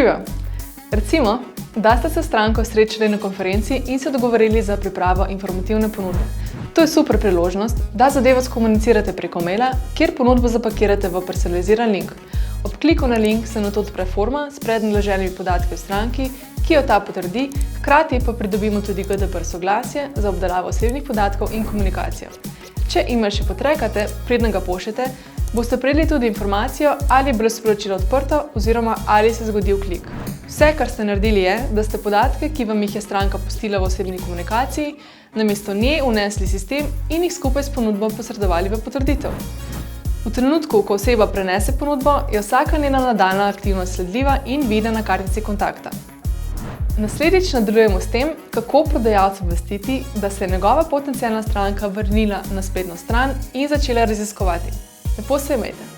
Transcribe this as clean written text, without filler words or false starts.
Živijo! Recimo, da ste se s stranko srečali na konferenci in se dogovorili za pripravo informativne ponudbe. To je super priložnost, da zadevo skomunicirate preko maila, kjer ponudbo zapakirate v personaliziran link. Ob kliku na link se nato odpre forma s prednaloženimi podatki o stranki, ki jo ta potrdi, hkrati pa pridobimo tudi GDPR soglasje za obdelavo osebnih podatkov in komunikacijo. Če e-mail še potrekate, preden ga pošljete, boste prejeli tudi informacijo, ali je bilo sporočilo odprto oziroma ali se je zgodil klik. Vse, kar ste naredili, je, da ste podatke, ki vam jih je stranka pustila v osebni komunikaciji, namesto nje vnesli v sistem in jih skupaj s ponudbo posredovali v potrditev. V trenutku, ko oseba prenese ponudbo, je vsaka njena nadaljnja aktivnost sledljiva in vidna na kartici kontakta. Naslednjič nadaljujemo s tem, kako prodajalcu obvestiti, da se je njegova potencialna stranka vrnila na spletno stran in začela raziskovati. Lepo se imejte!